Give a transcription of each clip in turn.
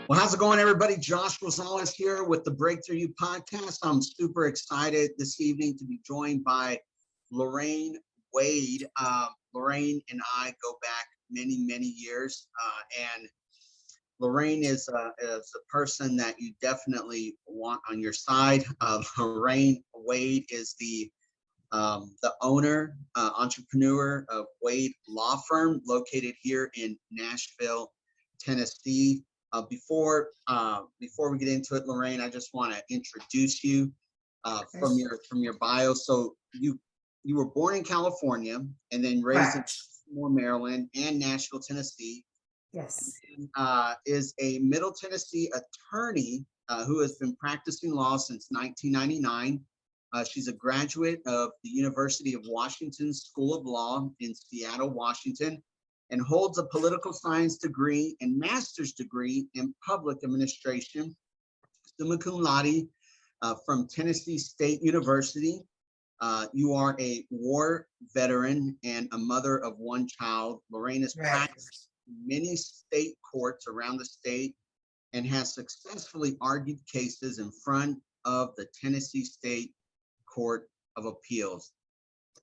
Well, how's it going, everybody? Josh Rosales here with the Break Thru U podcast. I'm super excited this evening to be joined by Lorraine Wade. Lorraine and I go back many, many years, and Lorraine is a person that you definitely want on your side. Lorraine Wade is the owner, entrepreneur of Wade Law Firm, located here in Nashville, Tennessee. Before we get into it, Lorraine, I just want to introduce you from your bio. So you were born in California and then raised in Baltimore, Maryland, and Nashville, Tennessee. Yes. And, is a Middle Tennessee attorney who has been practicing law since 1999. She's a graduate of the University of Washington School of Law in Seattle, Washington, and holds a political science degree and master's degree in public administration, summa cum laude, from Tennessee State University. You are a war veteran and a mother of one child. Lorraine has practiced many state courts around the state and has successfully argued cases in front of the Tennessee State Court of Appeals.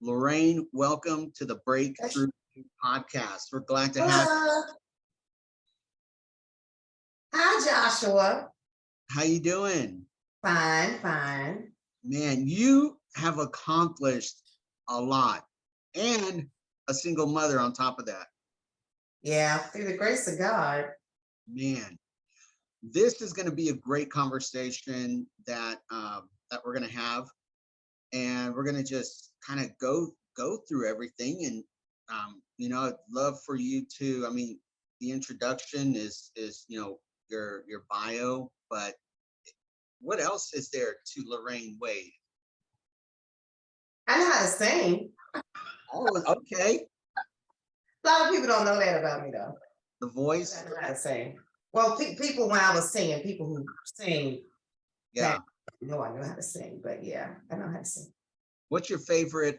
Lorraine, welcome to the Break Thru podcast. We're glad to have you. Hi, Joshua. How you doing? Fine. Man, you have accomplished a lot and a single mother on top of that. Yeah, through the grace of God. Man, this is going to be a great conversation that we're going to have, and we're going to just kind of go through everything. And I'd love for you to, the introduction is your bio, but what else is there to Lorraine Wade? I know how to sing. Oh, okay. A lot of people don't know that about me, though. The voice? I know how to sing. Well, people, when I was singing, people who sing, I know how to sing, but yeah, I know how to sing. What's your favorite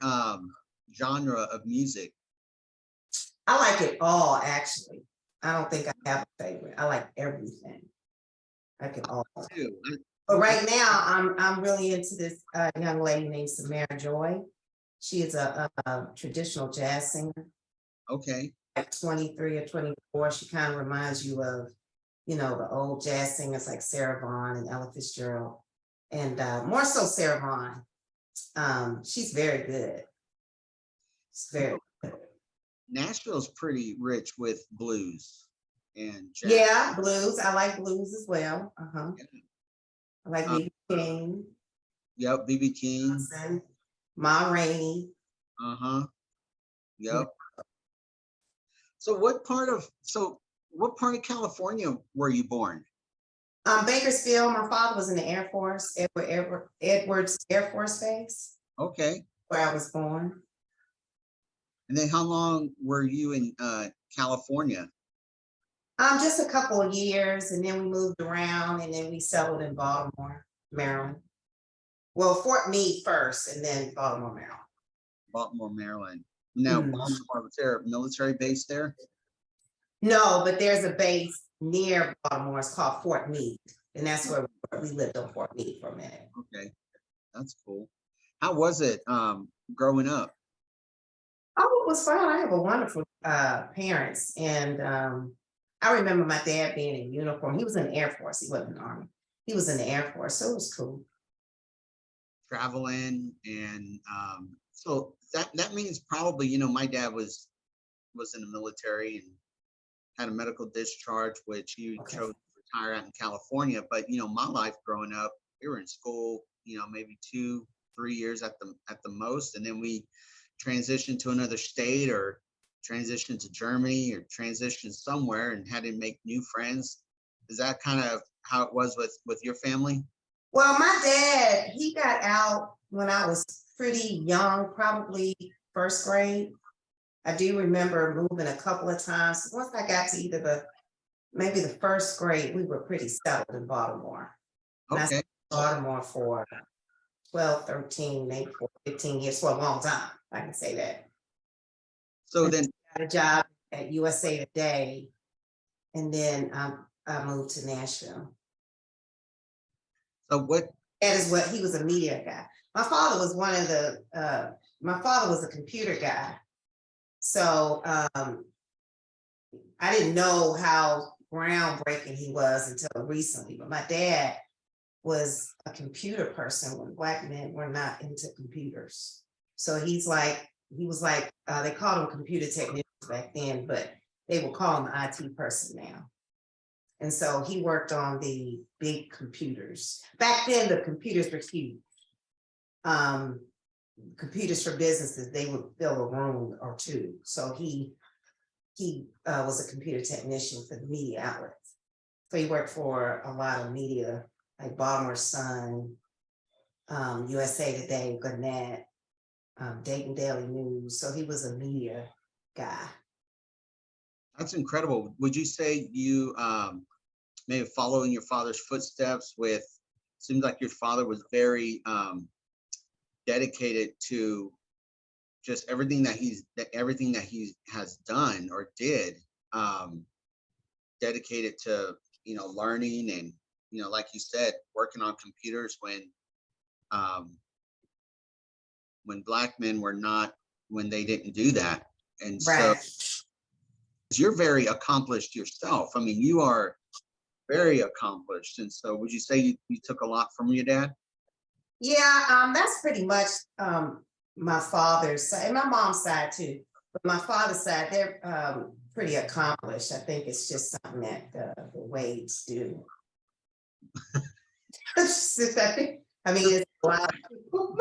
genre of music? I like it all, actually. I don't think I have a favorite. I like everything. I like it all. But right now, I'm really into this young lady named Samara Joy. She is a traditional jazz singer. Okay. At 23 or 24, she kind of reminds you of, the old jazz singers like Sarah Vaughan and Ella Fitzgerald, and more so Sarah Vaughan. She's very good. She's very good. Nashville's pretty rich with blues and jazz. Yeah, blues. I like blues as well. Yeah. I like B.B. King. Yep, B.B. King. Ma Rainey. Yep. So what part of California were you born? Bakersfield. My father was in the Air Force, Edwards Air Force Base. Okay. Where I was born. And then how long were you in California? Just a couple of years, and then we moved around, and then we settled in Baltimore, Maryland. Well, Fort Meade first, and then Baltimore, Maryland. Baltimore, Maryland. Now, Baltimore, was there a military base there? No, but there's a base near Baltimore. It's called Fort Meade, and that's where we lived on Fort Meade for a minute. Okay, that's cool. How was it growing up? Oh, it was fun. I have a wonderful parents, and I remember my dad being in uniform. He was in the Air Force. He wasn't in the Army. He was in the Air Force, so it was cool. Traveling, and so that means probably, my dad was in the military and had a medical discharge, which he chose to retire out in California. But my life growing up, we were in school, maybe 2-3 years at the most, and then we transitioned to another state or transitioned to Germany or transitioned somewhere and had to make new friends. Is that kind of how it was with your family? Well, my dad, he got out when I was pretty young, probably first grade. I do remember moving a couple of times. Once I got to maybe the first grade, we were pretty settled in Baltimore. And I stayed in Baltimore for 12, 13, maybe 15 years, for a long time. I can say that. So then I got a job at USA Today. And then I moved to Nashville. So what, That is what he was a media guy. My father was one of the, my father was a computer guy. So I didn't know how groundbreaking he was until recently, but my dad was a computer person when Black men were not into computers. So he was like, they called him computer technicians back then, but they will call him IT person now. And so he worked on the big computers. Back then, the computers were huge. Computers for businesses, they would fill a room or two. So he was a computer technician for the media outlets. So he worked for a lot of media, like Baltimore Sun, USA Today, Gannett, Dayton Daily News. So he was a media guy. that's incredible. Would you say you maybe following your father's footsteps with, seems like your father was very dedicated to just everything that he has done or did, dedicated to, learning and, like you said, working on computers when Black men were not, when they didn't do that. And so Right. you're very accomplished yourself. I mean, you are very accomplished. And so would you say you took a lot from your dad? Yeah, that's pretty much my father's side and my mom's side too. But my father's side, they're pretty accomplished. I think it's just something that the Wades do. I mean, it's a lot of people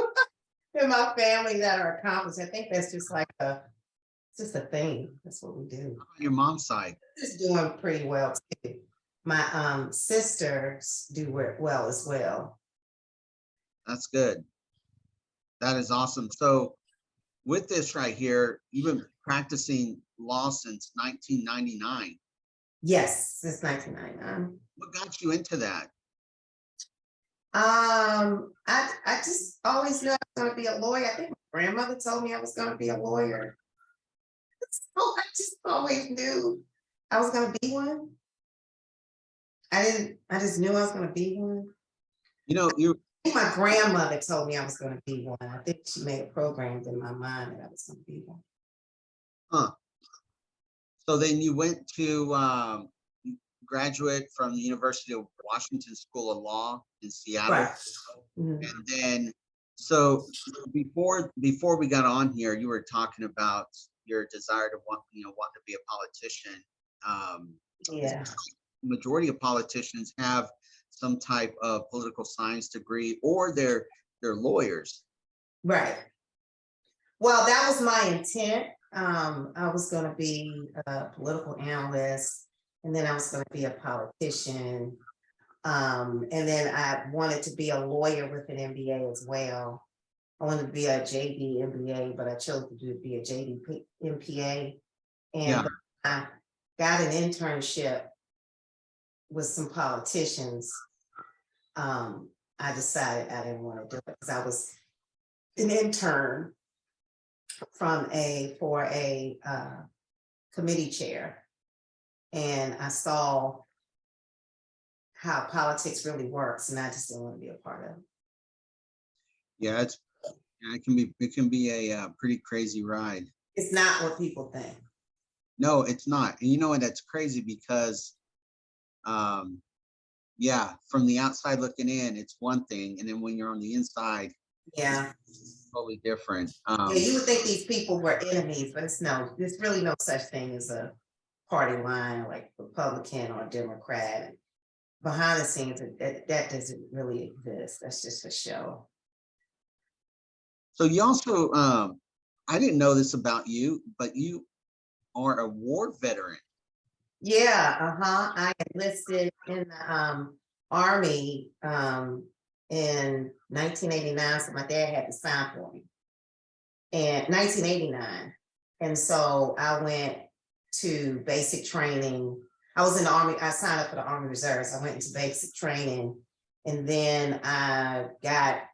in my family that are accomplished. I think that's just like just a thing. That's what we do. Your mom's side. It's doing pretty well too. My sisters do well as well. That's good. That is awesome. So with this right here, you've been practicing law since 1999. Yes, since 1999. What got you into that? I just always knew I was going to be a lawyer. I think my grandmother told me I was going to be a lawyer. So I just always knew I was going to be one. I just knew I was going to be one. You I think my grandmother told me I was going to be one. I think she made a program in my mind that I was going to be one. huh. So then you went to graduate from the University of Washington School of Law in Seattle. Right. Mhm. And then, so before we got on here, you were talking about your desire to want to be a politician. Yeah. Majority of politicians have some type of political science degree, or they're lawyers. Right. Well, that was my intent. I was going to be a political analyst, and then I was going to be a politician. And then I wanted to be a lawyer with an MBA as well. I wanted to be a JD MBA, but I chose to be a JD MPA. And Yeah. I got an internship with some politicians. I decided I didn't want to do it because I was an intern for a committee chair, and I saw how politics really works, and I just didn't want to be a part of it. Yeah, it can be a pretty crazy ride. It's not what people think. No, it's not. And you know what? That's crazy because, yeah, from the outside looking in, it's one thing, and then when you're on the inside, Yeah. it's totally different. Yeah, you would think these people were enemies, but there's really no such thing as a party line like Republican or Democrat. Behind the scenes, that doesn't really exist. That's just for show. So you also, I didn't know this about you, but you are a war veteran. Yeah, I enlisted in the Army in 1989, so my dad had to sign for me. And 1989. And so I went to basic training. I was in the Army, I signed up for the Army Reserves. I went into basic training, and then I got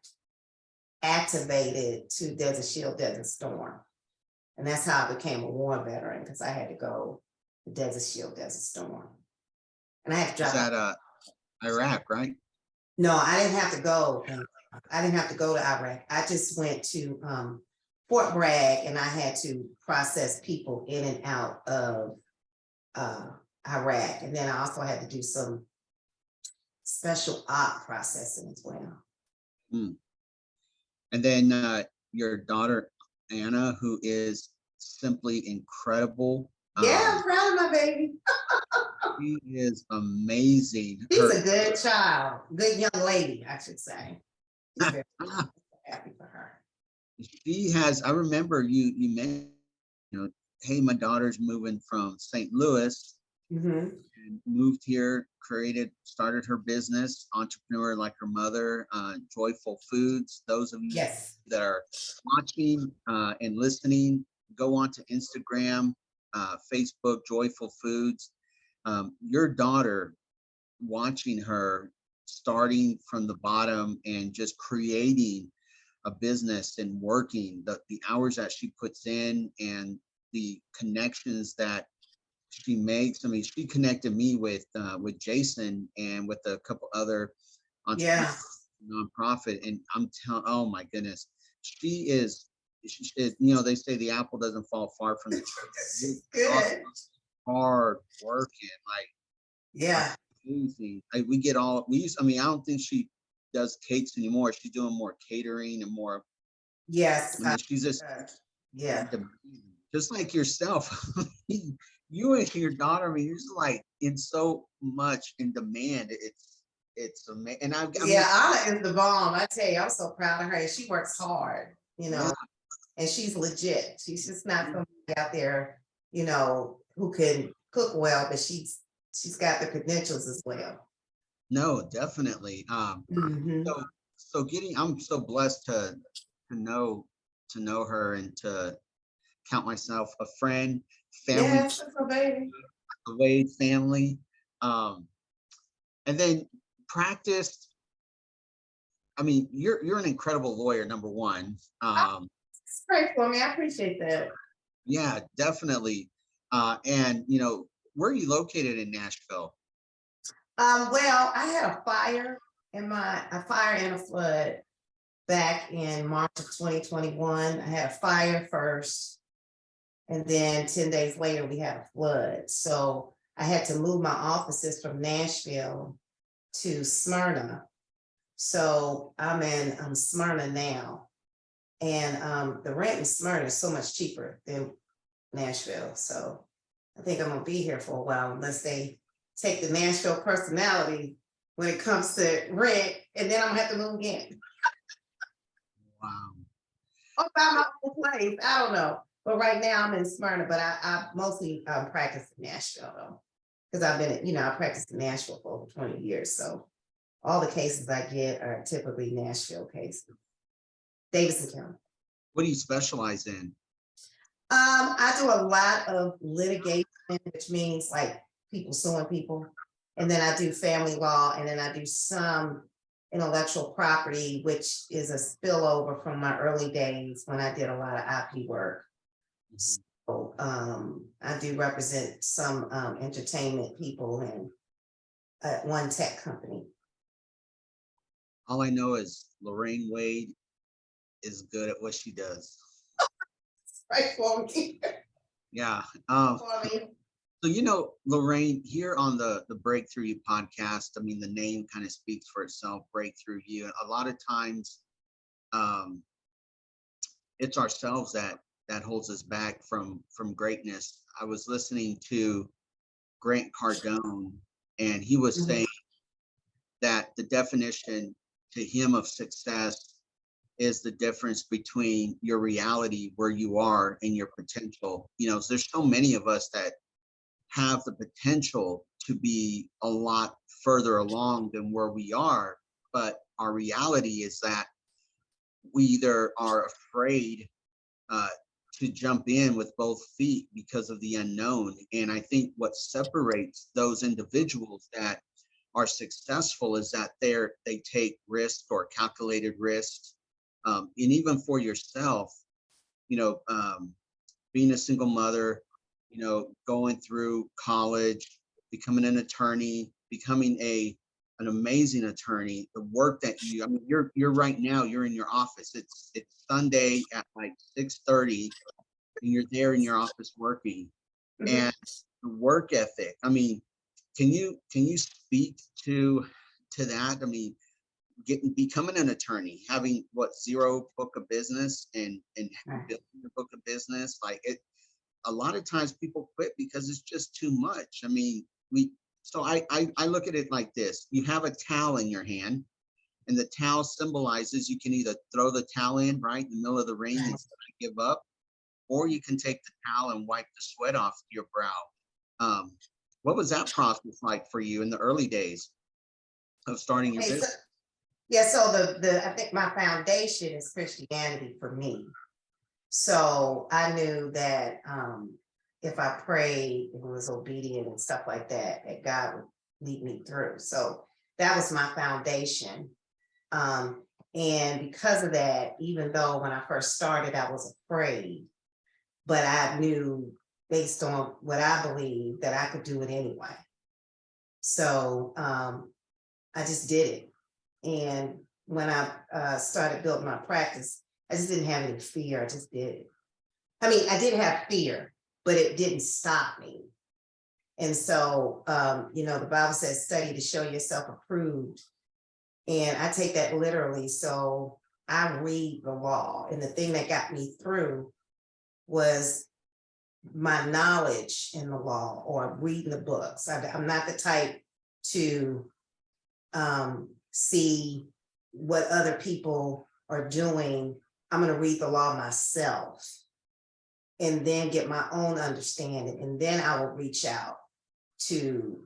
activated to Desert Shield, Desert Storm. And that's how I became a war veteran, because I had to go to Desert Shield, Desert Storm. and I had to Was drop. that Iraq, right? No, I didn't have to go. I didn't have to go to Iraq. I just went to Fort Bragg, and I had to process people in and out of Iraq, and then I also had to do some special op processing as well. Mm. And then your daughter Anna, who is simply incredible. Yeah, I'm proud of my baby. She is amazing. She's a good child, good young lady, I should say. She's very happy for her. She has. I remember you mentioned, hey, my daughter's moving from St. Louis Mm-hmm. and moved here, started her business, entrepreneur like her mother, Joyful Foods. Those of you Yes. that are watching and listening, go on to Instagram, Facebook, Joyful Foods. Your daughter, watching her starting from the bottom and just creating a business and working the hours that she puts in and the connections that she makes. I mean, she connected me with Jason and with a couple other entrepreneurs, nonprofit, and I'm telling, oh my goodness, she is, they say the apple doesn't fall far from the tree. Good. Hard working, like, yeah, amazing. I don't think she does cakes anymore. She's doing more catering and more. yes, I mean, she's just just like yourself. You and your daughter, I mean, you're just like in so much in demand. It's amazing. And Anna is the bomb. I tell you, I'm so proud of her. She works hard, yeah. And she's legit. She's just not somebody out there, who can cook well, but she's got the credentials as well. No, definitely. Mm-hmm. I'm so blessed to know her and to count myself a friend, family, Yes, that's my baby. the Wade family. And then practice. I mean, you're an incredible lawyer, number one. It's great for me. I appreciate that. Yeah, definitely. And where are you located in Nashville? Well, I had a fire and a flood back in March of 2021. I had a fire first, and then 10 days later, we had a flood. So I had to move my offices from Nashville to Smyrna. So I'm in Smyrna now. And the rent in Smyrna is so much cheaper than Nashville. So I think I'm going to be here for a while unless they take the Nashville personality when it comes to rent. And then I'm going to have to move again. Wow. I'll find my own place. I don't know. But right now I'm in Smyrna, but I mostly practice in Nashville though. Because I've been, I practiced in Nashville for over 20 years. So all the cases I get are typically Nashville cases. Davidson County. What do you specialize in? I do a lot of litigation, which means like people suing people. And then I do family law, and then I do some intellectual property, which is a spillover from my early days when I did a lot of IP work. So I do represent some entertainment people and one tech company. All I know is Lorraine Wade is good at what she does. Right for me. Yeah. For me. So, Lorraine, here on the Break Thru U podcast, I mean, the name kind of speaks for itself, Break Thru U. A lot of times it's ourselves that holds us back from greatness. I was listening to Grant Cardone, and he was saying that the definition to him of success is the difference between your reality, where you are, and your potential. There's so many of us that have the potential to be a lot further along than where we are, but our reality is that we either are afraid to jump in with both feet because of the unknown. And I think what separates those individuals that are successful is that they take risks or calculated risks. And even for yourself, being a single mother, going through college, becoming an attorney, becoming an amazing attorney, the work that I mean, you're right now, you're in your office. It's Sunday at like 6:30, and you're there in your office working. Mhm. And the work ethic. I mean, can you speak to that? I mean, becoming an attorney, having what, zero book of business, and Right. building a book of business, like it. A lot of times people quit because it's just too much. I mean, I look at it like this: you have a towel in your hand, and the towel symbolizes you can either throw the towel in right in the middle of the rain and give up, or you can take the towel and wipe the sweat off your brow. Um, what was that process like for you in the early days of starting your Okay, so business? yeah, so the I think my foundation is Christianity for me. So I knew that if I prayed and was obedient and stuff like that, that God would lead me through. So that was my foundation. Um, and because of that, even though when I first started, I was afraid, but I knew based on what I believed that I could do it anyway. So I just did it. And when I started building my practice, I just didn't have any fear. I just did it. I mean, I did have fear, but it didn't stop me. And so, the Bible says, study to show yourself approved. And I take that literally. So I read the law. And the thing that got me through was my knowledge in the law or reading the books. I'm not the type to see what other people are doing. I'm going to read the law myself and then get my own understanding. And then I will reach out to,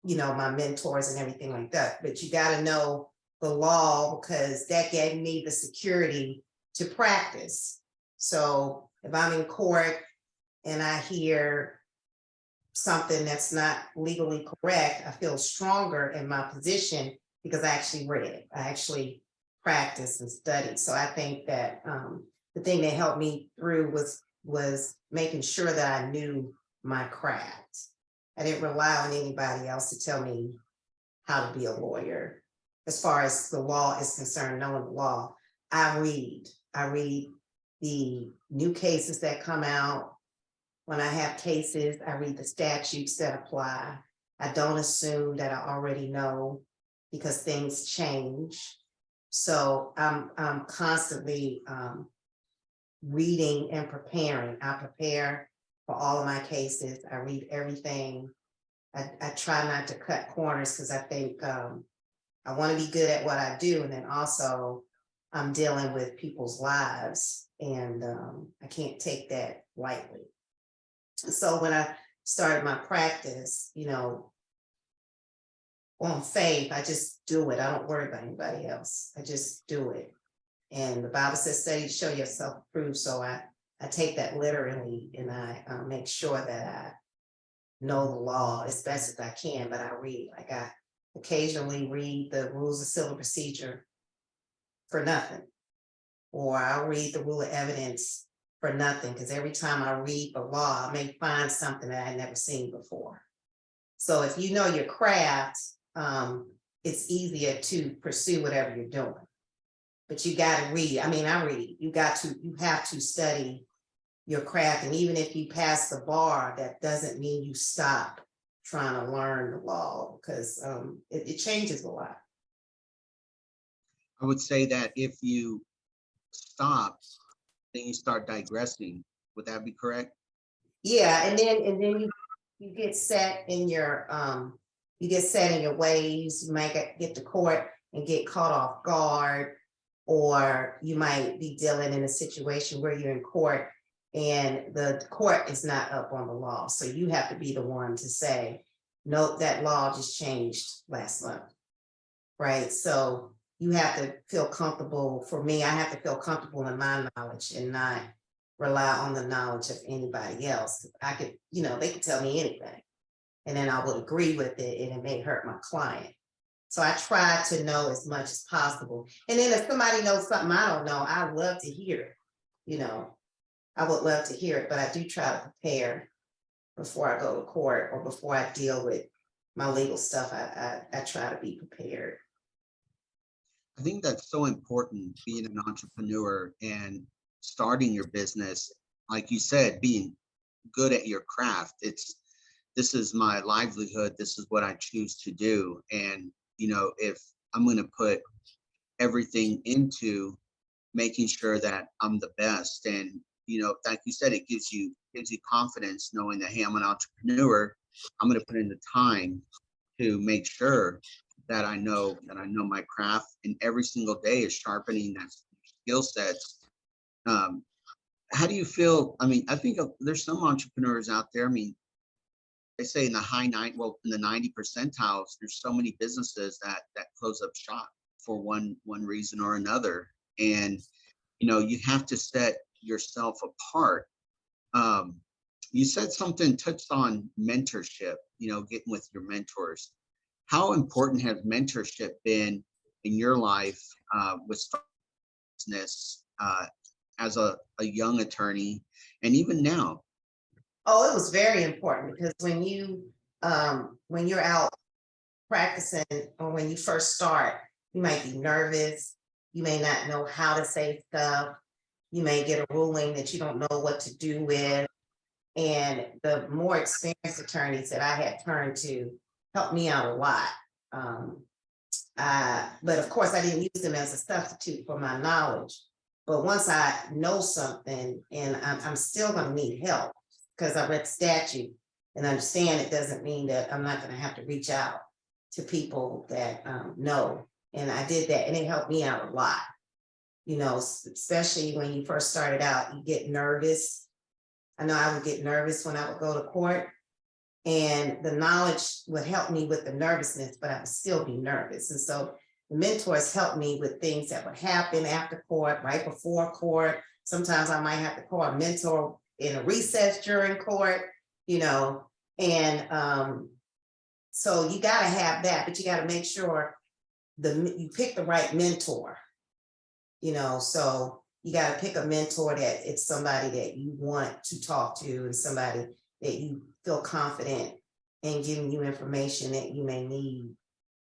my mentors and everything like that. But you got to know the law because that gave me the security to practice. So if I'm in court and I hear something that's not legally correct, I feel stronger in my position because I actually read, I actually practiced and studied. So I think that the thing that helped me through was making sure that I knew my craft. I didn't rely on anybody else to tell me how to be a lawyer. As far as the law is concerned, knowing the law, I read. I read the new cases that come out. When I have cases, I read the statutes that apply. I don't assume that I already know because things change. So I'm constantly reading and preparing. I prepare for all of my cases. I read everything. I try not to cut corners because I think I want to be good at what I do. And then also I'm dealing with people's lives and I can't take that lightly. So when I started my practice, on faith, I just do it. I don't worry about anybody else. I just do it. And the Bible says, study to show yourself approved. So I take that literally and I make sure that I know the law as best as I can, but I read, like I occasionally read the rules of civil procedure for nothing. Or I'll read the rule of evidence for nothing, because every time I read the law, I may find something that I've never seen before. So if you know your craft, it's easier to pursue whatever you're doing. But you got to read. I mean, I read. You have to study your craft. And even if you pass the bar, that doesn't mean you stop trying to learn the law because it changes a lot. I would say that if you stop, then you start digressing. Would that be correct? Yeah, and then you get set in your ways. You might get to court and get caught off guard, or you might be dealing in a situation where you're in court and the court is not up on the law. So you have to be the one to say, nope, that law just changed last month. Right. So you have to feel comfortable. For me, I have to feel comfortable in my knowledge and not rely on the knowledge of anybody else. I could, they could tell me anything and then I would agree with it and it may hurt my client. So I try to know as much as possible. And then if somebody knows something I don't know, I love to hear it. I would love to hear it, but I do try to prepare before I go to court or before I deal with my legal stuff. I try to be prepared. I think that's so important, being an entrepreneur and starting your business. Like you said, being good at your craft. This is my livelihood. This is what I choose to do. And, if I'm going to put everything into making sure that I'm the best. And, like you said, it gives you confidence knowing that, hey, I'm an entrepreneur. I'm going to put in the time to make sure that I know my craft, and every single day is sharpening that skill sets. Um, how do you feel? I mean, I think there's some entrepreneurs out there. I mean, they say in the in the 90 percentiles, there's so many businesses that close up shop for one reason or another. And you have to set yourself apart. Um, you said something, touched on mentorship, getting with your mentors. How important has mentorship been in your life, with business, as a young attorney, and even now? Oh, it was very important because when you're out practicing or when you first start, you might be nervous. You may not know how to say stuff. You may get a ruling that you don't know what to do with. And the more experienced attorneys that I had turned to helped me out a lot. Um, but of course, I didn't use them as a substitute for my knowledge. But once I know something, and I'm still going to need help because I read statute and understand, it doesn't mean that I'm not going to have to reach out to people that know. And I did that, and it helped me out a lot. Especially when you first started out, you get nervous. I know I would get nervous when I would go to court, and the knowledge would help me with the nervousness, but I would still be nervous. And so the mentors helped me with things that would happen after court, right before court. Sometimes I might have to call a mentor in a recess during court, and so you got to have that, but you got to make sure you pick the right mentor, so you got to pick a mentor that it's somebody that you want to talk to and somebody that you feel confident in giving you information that you may need,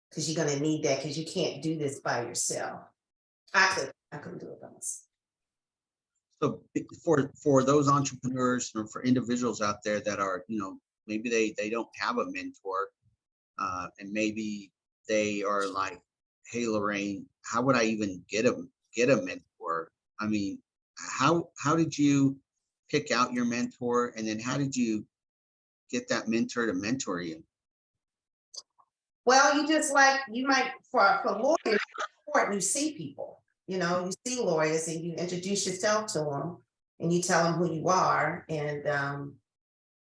because you're going to need that, because you can't do this by yourself. I couldn't do it by myself. So for those entrepreneurs or for individuals out there that are, maybe they don't have a mentor, and maybe they are like, hey, Lorraine, how would I even get a mentor? I mean, how did you pick out your mentor, and then how did you get that mentor to mentor you? Well, you might, for lawyers, you see people, you see lawyers and you introduce yourself to them and you tell them who you are, and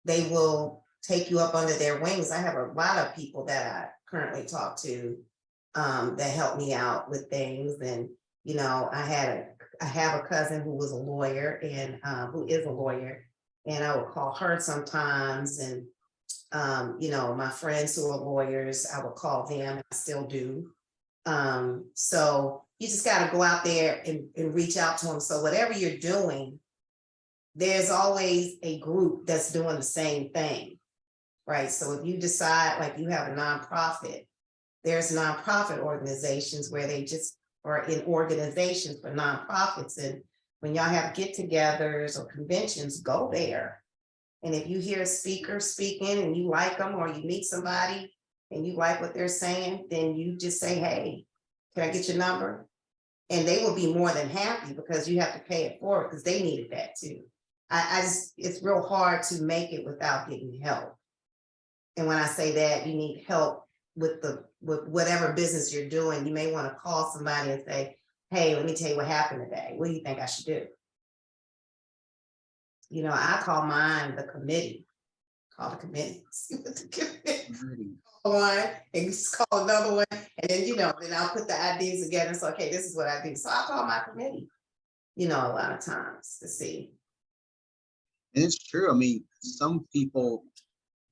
they will take you up under their wings. I have a lot of people that I currently talk to that help me out with things. And, I have a cousin who was a lawyer and who is a lawyer, and I would call her sometimes. And my friends who are lawyers, I would call them. I still do. So you just got to go out there and reach out to them. So whatever you're doing, there's always a group that's doing the same thing, right? So if you decide, like, you have a nonprofit, there's nonprofit organizations where they just are in organizations for nonprofits. And when y'all have get-togethers or conventions, go there. And if you hear a speaker speaking and you like them, or you meet somebody and you like what they're saying, then you just say, hey, can I get your number? And they will be more than happy, because you have to pay it forward, because they needed that too. It's real hard to make it without getting help. And when I say that, you need help with whatever business you're doing. You may want to call somebody and say, hey, let me tell you what happened today. What do you think I should do? I call mine the committee. Call the committee. See what the committee. One and just call another one, and then then I'll put the ideas together and say, okay, this is what I do. So I call my committee, a lot of times to see. And it's true. I mean,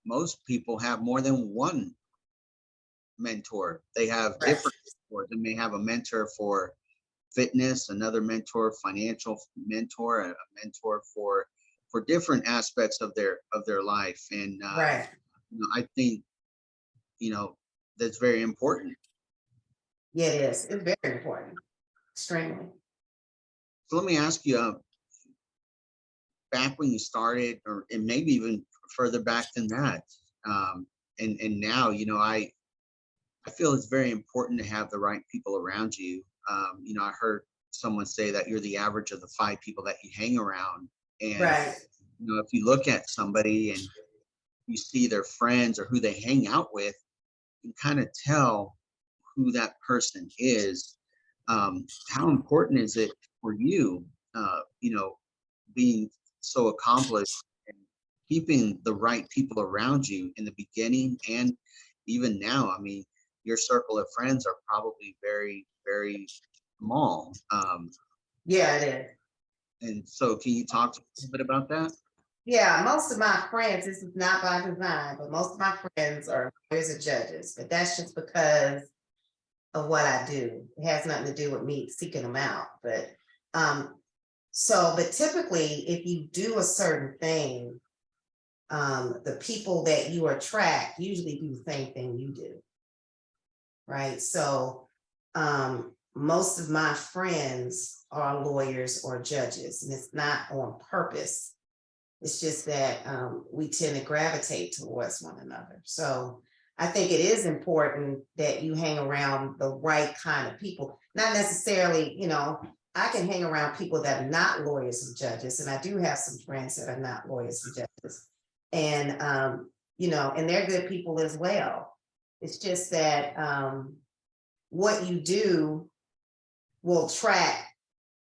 most people have more than one mentor. They have different mentors. They may have a mentor for fitness, another mentor, financial mentor, a mentor for for different aspects of their life. And Right. I think that's very important. Yeah, it is. It's very important. Extremely. So let me ask you, back when you started, or and maybe even further back than that, and now, I feel it's very important to have the right people around you. I heard someone say that you're the average of the 5 people that you hang around. And, Right. if you look at somebody and you see their friends or who they hang out with, you kind of tell who that person is. How important is it for you, being so accomplished and keeping the right people around you in the beginning and even now? I mean, your circle of friends are probably very, very small. Yeah, it is. And so can you talk a little bit about that? Yeah, most of my friends, this is not by design, but most of my friends are lawyers and judges. But that's just because of what I do. It has nothing to do with me seeking them out. But typically, if you do a certain thing, the people that you attract usually do the same thing you do. Right. So most of my friends are lawyers or judges, and it's not on purpose. It's just that we tend to gravitate towards one another. So I think it is important that you hang around the right kind of people. Not necessarily, I can hang around people that are not lawyers and judges, and I do have some friends that are not lawyers and judges. And, and they're good people as well. It's just that what you do will attract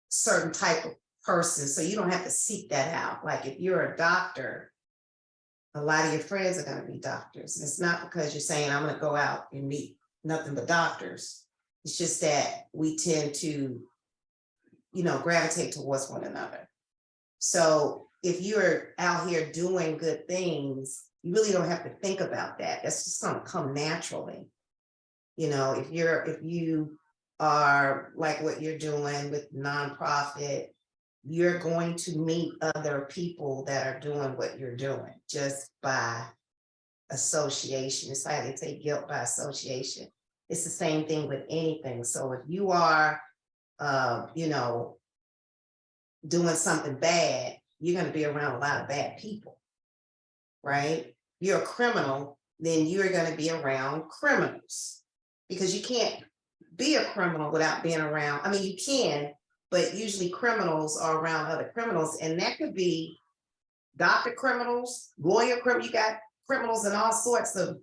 certain type of person, so you don't have to seek that out. Like if you're a doctor, a lot of your friends are going to be doctors. And it's not because you're saying I'm going to go out and meet nothing but doctors. It's just that we tend to, gravitate towards one another. So if you're out here doing good things, you really don't have to think about that. That's just going to come naturally. If you are like what you're doing with nonprofit, you're going to meet other people that are doing what you're doing just by association. It's like they say guilt by association. It's the same thing with anything. So if you are, doing something bad, you're going to be around a lot of bad people, right? You're a criminal, then you're going to be around criminals, because you can't be a criminal without being around. I mean, you can, but usually criminals are around other criminals, and that could be doctor criminals, lawyer criminals. You got criminals in all sorts of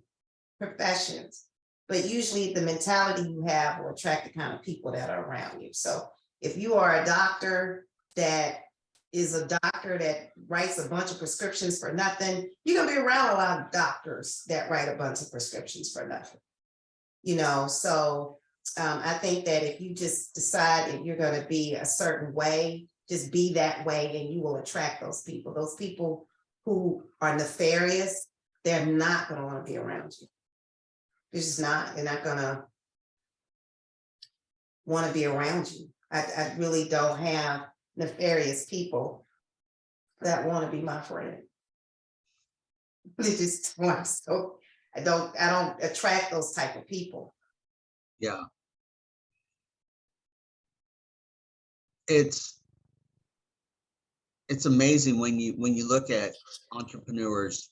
professions, but usually the mentality you have will attract the kind of people that are around you. So if you are a doctor that is a doctor that writes a bunch of prescriptions for nothing, you're gonna be around a lot of doctors that write a bunch of prescriptions for nothing. So I think that if you just decide if you're going to be a certain way, just be that way, and you will attract those people. Those people who are nefarious, they're not going to want to be around you. They're just not. They're not going to want to be around you. I really don't have nefarious people that want to be my friend. They just want so. I don't attract those type of people. Yeah. It's amazing when you look at entrepreneurs,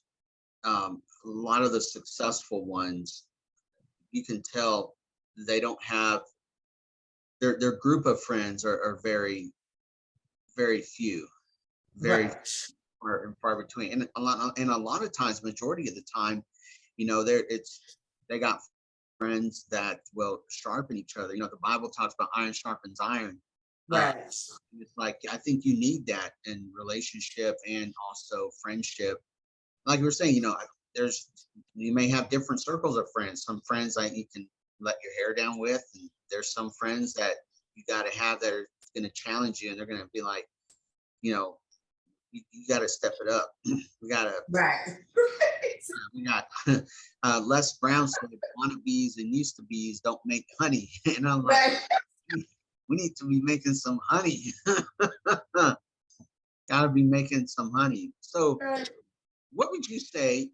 a lot of the successful ones, you can tell they don't have their group of friends are very, very few, very Right. far and far between. And a lot of times, majority of the time, they got friends that will sharpen each other. The Bible talks about iron sharpens iron. Right. It's like, I think you need that in relationship and also friendship. Like we were saying, you may have different circles of friends. Some friends that you can let your hair down with, and there's some friends that you got to have that are going to challenge you, and they're going to be like, you got to step it up. We got to. Right. We got Les Brown said, "Wannabes and used to bees don't make honey," and I'm like, Right. we need to be making some honey. Gotta be making some honey. So Right. what would you say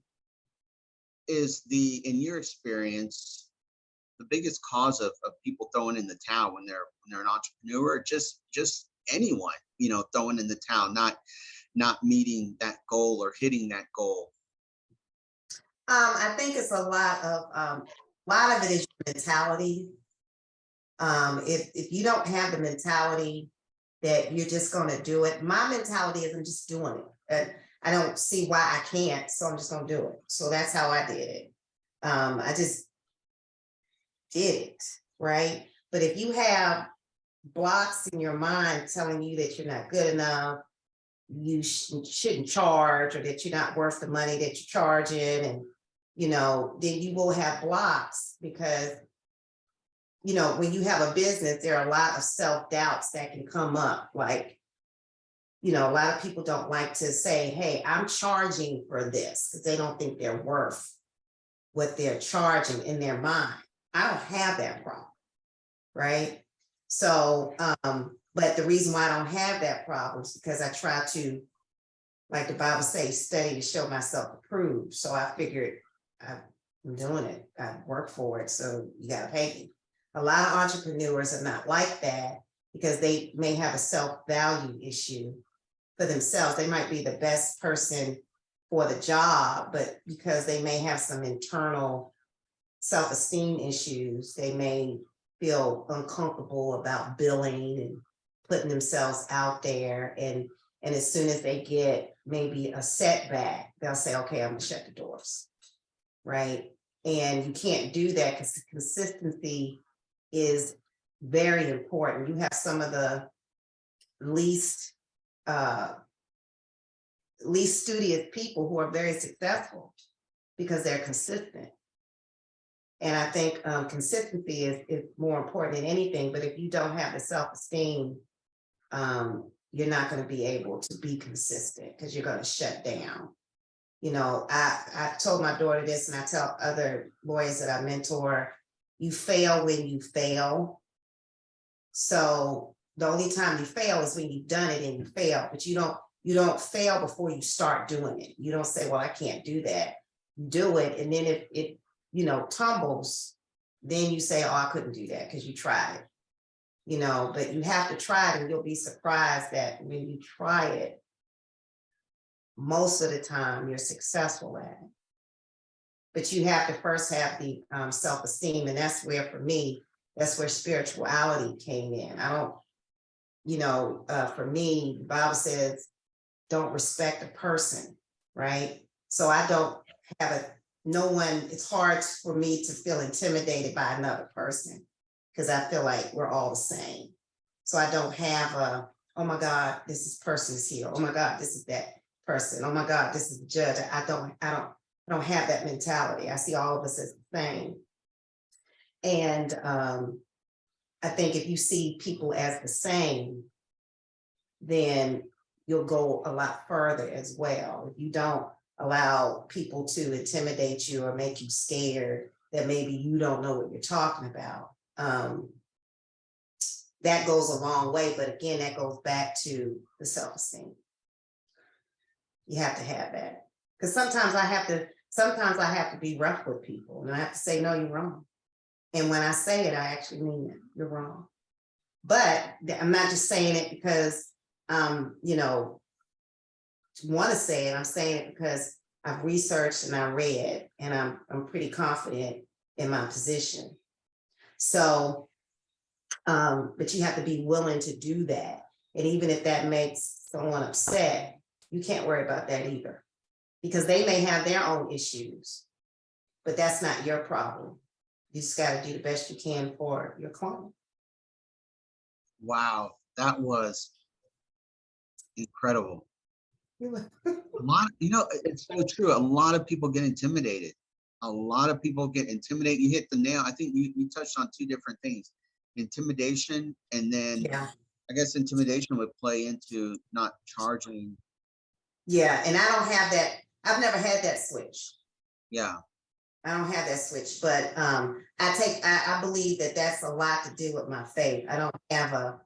is in your experience, the biggest cause of people throwing in the towel when they're an entrepreneur, or just anyone, throwing in the towel, not meeting that goal or hitting that goal? I think it's a lot of it is mentality. If you don't have the mentality that you're just going to do it, my mentality is I'm just doing it. And I don't see why I can't, so I'm just going to do it. So that's how I did it. I just did it, right? But if you have blocks in your mind telling you that you're not good enough, you shouldn't charge, or that you're not worth the money that you're charging, and then you will have blocks because when you have a business, there are a lot of self-doubts that can come up. Like, a lot of people don't like to say, hey, I'm charging for this, because they don't think they're worth what they're charging in their mind. I don't have that problem, right? So, but the reason why I don't have that problem is because I try to, like the Bible says, study to show myself approved. So I figured I'm doing it. I work for it. So you got to pay me. A lot of entrepreneurs are not like that because they may have a self-value issue for themselves. They might be the best person for the job, but because they may have some internal self-esteem issues, they may feel uncomfortable about billing and putting themselves out there. And as soon as they get maybe a setback, they'll say, okay, I'm gonna shut the doors, right? And you can't do that because consistency is very important. You have some of the least studious people who are very successful because they're consistent. And I think consistency is more important than anything. But if you don't have the self-esteem, you're not going to be able to be consistent because you're going to shut down. I told my daughter this, and I tell other lawyers that I mentor, you fail when you fail. So the only time you fail is when you've done it and you fail, but you don't fail before you start doing it. You don't say, well, I can't do that. You do it. And then if it, tumbles, then you say, oh, I couldn't do that because you tried. But you have to try it, and you'll be surprised that when you try it, most of the time you're successful at it. But you have to first have the self-esteem. And that's where, for me, that's where spirituality came in. I don't, for me, the Bible says, don't respect a person, right? So I don't have no one, it's hard for me to feel intimidated by another person because I feel like we're all the same. So I don't have oh my God, this person is here. Oh my God, this is that person. Oh my God, this is the judge. I don't have that mentality. I see all of us as the same. And I think if you see people as the same, then you'll go a lot further as well. If you don't allow people to intimidate you or make you scared that maybe you don't know what you're talking about, that goes a long way. But again, that goes back to the self-esteem. You have to have that. Because sometimes I have to be rough with people, and I have to say, no, you're wrong. And when I say it, I actually mean it. You're wrong. But I'm not just saying it because want to say it. I'm saying it because I've researched and I read, and I'm pretty confident in my position. So, but you have to be willing to do that. And even if that makes someone upset, you can't worry about that either, because they may have their own issues, but that's not your problem. You just got to do the best you can for your client. Wow, that was incredible. A lot, it's so true. A lot of people get intimidated. A lot of people get intimidated. You hit the nail. I think you touched on two different things: intimidation, and then Yeah. I guess intimidation would play into not charging. Yeah. And I don't have that. I've never had that switch. Yeah. I don't have that switch, but I believe that that's a lot to do with my faith. I don't have a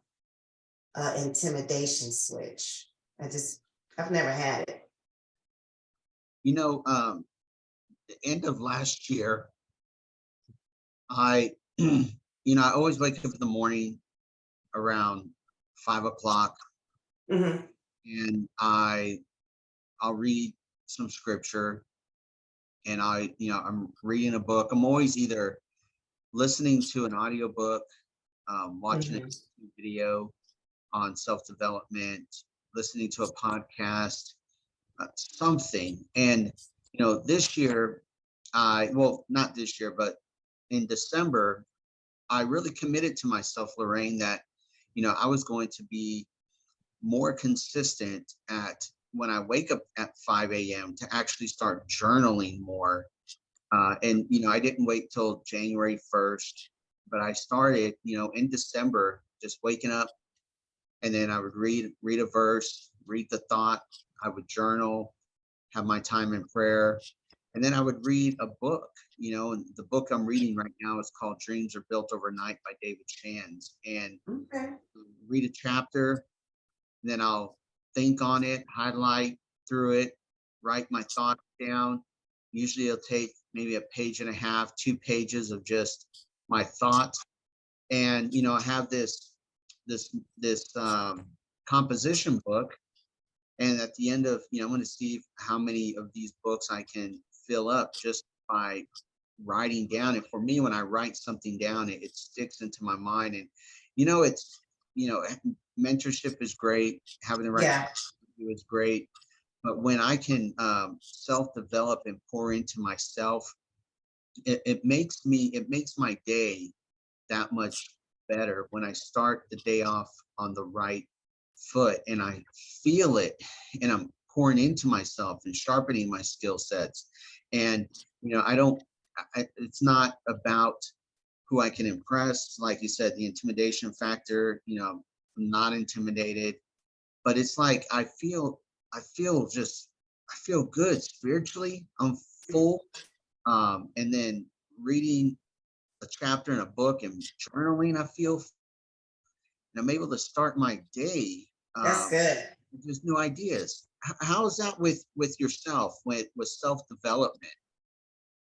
intimidation switch. I've never had it. You know, the end of last year, I, I always wake up in the morning around 5 o'clock, Mhm. and I'll read some scripture, and I'm reading a book. I'm always either listening to an audiobook, watching a Mhm. YouTube video on self-development, listening to a podcast, something. And this year, well, not this year, but in December, I really committed to myself, Lorraine, that I was going to be more consistent at when I wake up at 5 a.m. to actually start journaling more. And I didn't wait till January 1st, but I started, in December, just waking up, and then I would read a verse, read the thought, I would journal, have my time in prayer, and then I would read a book. And the book I'm reading right now is called Dreams Are Built Overnight by David Shands. And Okay. read a chapter, then I'll think on it, highlight through it, write my thoughts down. Usually it'll take maybe a page and a half, 2 pages of just my thoughts. And I have this composition book, and at the end of, I'm going to see how many of these books I can fill up just by writing down. And for me, when I write something down, it sticks into my mind. And it's you know mentorship is great, having the right Yeah. to is great, but when I can self-develop and pour into myself, it makes my day that much better when I start the day off on the right foot, and I feel it, and I'm pouring into myself and sharpening my skill sets. And I don't it's not about who I can impress. Like you said, the intimidation factor, I'm not intimidated, but it's like I feel good spiritually. I'm full. And then reading a chapter in a book and journaling, I feel, and I'm able to start my day That's good. with just new ideas. How is that with yourself, with self development?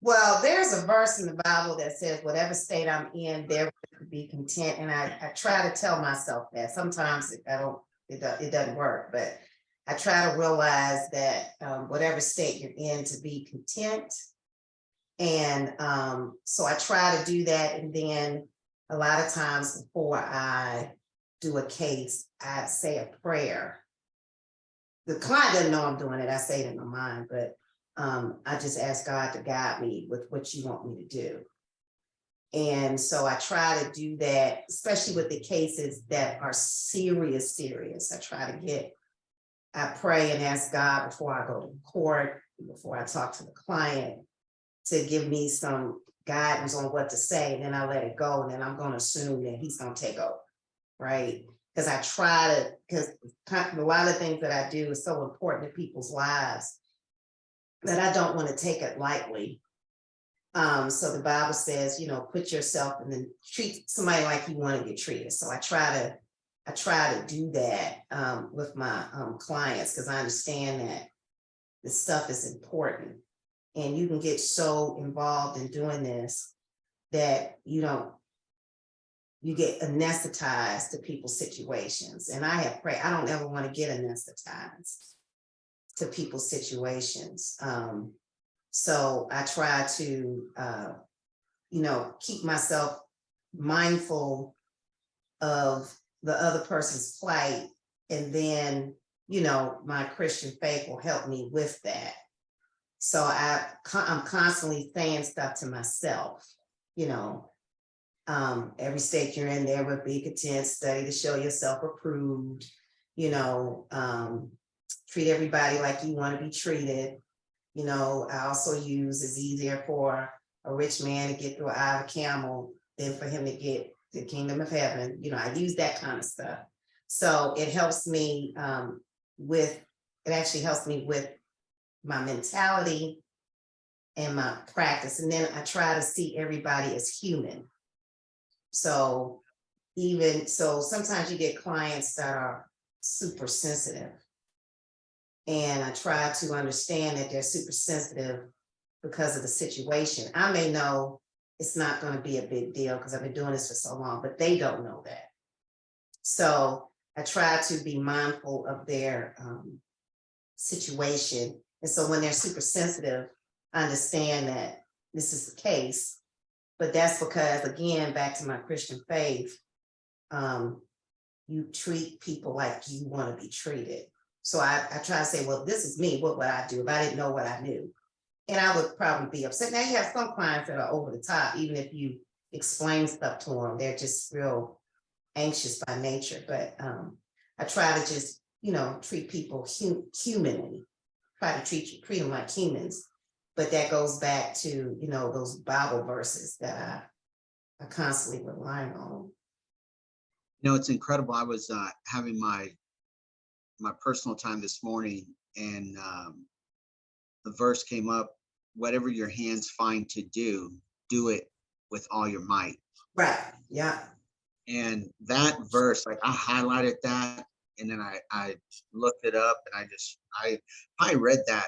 Well, there's a verse in the Bible that says, whatever state I'm in, there to be content. And I try to tell myself that. Sometimes it doesn't work, but I try to realize that whatever state you're in, to be content. And so I try to do that. And then a lot of times before I do a case, I say a prayer. The client doesn't know I'm doing it. I say it in my mind, but I just ask God to guide me with what you want me to do. And so I try to do that, especially with the cases that are serious. I pray and ask God before I go to court, before I talk to the client, to give me some guidance on what to say. And then I let it go. And then I'm going to assume that he's going to take over. Right. Because a lot of things that I do is so important to people's lives that I don't want to take it lightly. So the Bible says, put yourself and then treat somebody like you want to get treated. So I try to do that with my clients, because I understand that this stuff is important, and you can get so involved in doing this that you get anesthetized to people's situations. And I don't ever want to get anesthetized to people's situations. So I try to, keep myself mindful of the other person's plight. And then, my Christian faith will help me with that. So I'm constantly saying stuff to myself, every state you're in, there would be content, study to show yourself approved, treat everybody like you want to be treated. I also use, it's easier for a rich man to get through an eye of a camel than for him to get the kingdom of heaven. I use that kind of stuff. So it helps me with my mentality and my practice. And then I try to see everybody as human. So sometimes you get clients that are super sensitive, And I try to understand that they're super sensitive because of the situation. I may know it's not going to be a big deal because I've been doing this for so long, but they don't know that. So I try to be mindful of their situation. And so when they're super sensitive, I understand that this is the case. But that's because, again, back to my Christian faith, you treat people like you want to be treated. So I try to say, well, this is me. What would I do if I didn't know what I knew? And I would probably be upset. Now you have some clients that are over the top, even if you explain stuff to them, they're just real anxious by nature. But I try to just, treat people humanly, try to treat them like humans. But that goes back to, those Bible verses that I constantly relying on. It's incredible. I was having my personal time this morning, and the verse came up, whatever your hands find to do, do it with all your might. Right. Yeah. And that verse, like, I highlighted that, and then I looked it up, and I read that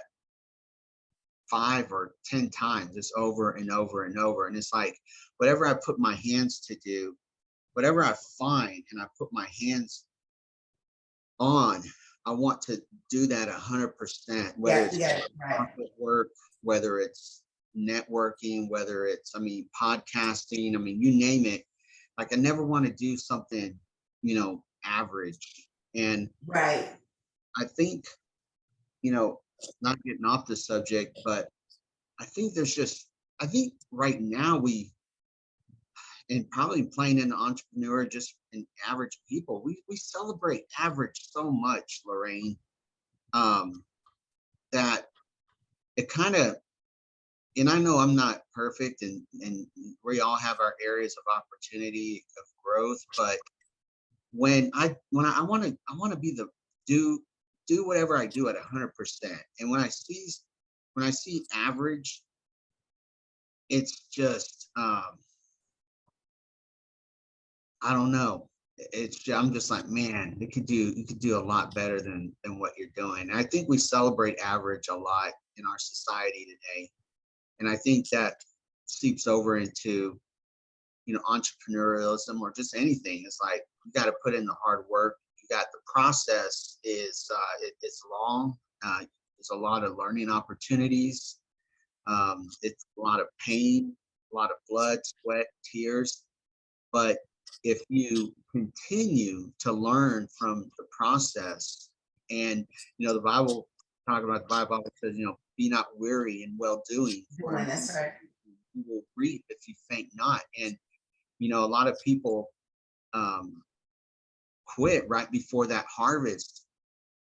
5 or 10 times, just over and over and over. And it's like, whatever I put my hands to do, whatever I find and I put my hands on, I want to do that 100%, whether it's right. work, whether it's networking, whether it's, podcasting, you name it. Like, I never want to do something, average. And right. I think, not getting off the subject, but I think right now and probably playing an entrepreneur, just an average people, we celebrate average so much, Lorraine, that it kind of, and I know I'm not perfect, and we all have our areas of opportunity of growth, but when I want to be do whatever I do at 100%. And when I see average, it's just, I don't know. I'm just like, man, you could do a lot better than what you're doing. And I think we celebrate average a lot in our society today. And I think that seeps over into, entrepreneurialism or just anything. It's like, you got to put in the hard work. You got the process is it's long. There's a lot of learning opportunities. It's a lot of pain, a lot of blood, sweat, tears. But if you continue to learn from the process, and the Bible, the Bible says, be not weary in well doing. That's right. You will reap if you faint not. And a lot of people quit right before that harvest